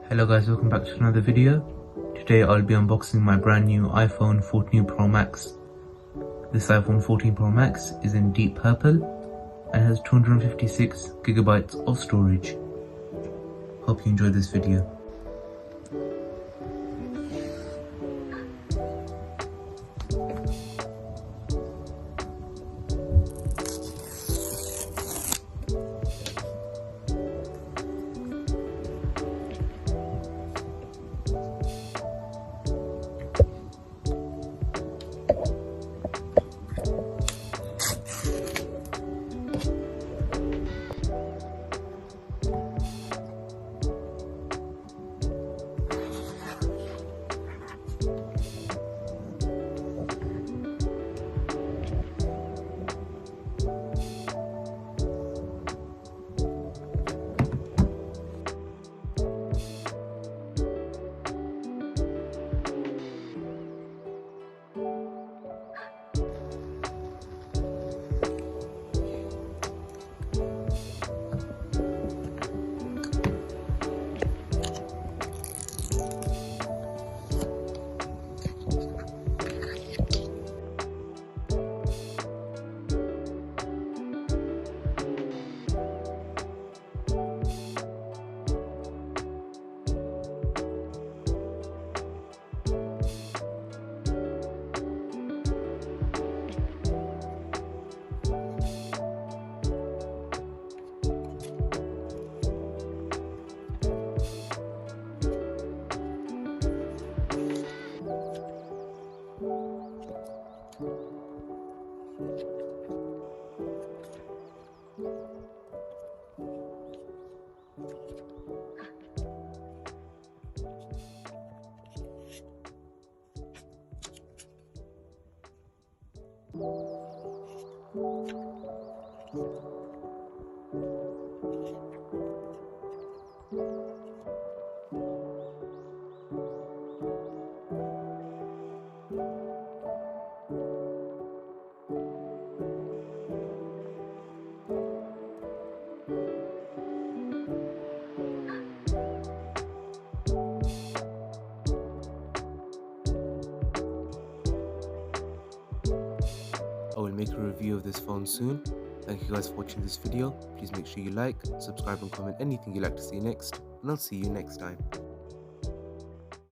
Hello guys, welcome back to another video. Today I'll be unboxing my brand new iPhone 14 Pro Max. This iPhone 14 Pro Max is in deep purple and has 256 gigabytes of storage. Hope you enjoyed this video. I will make a review of this phone soon. Thank you guys for watching this video. Please make sure you like, subscribe and comment anything you'd like to see next, and I'll see you next time.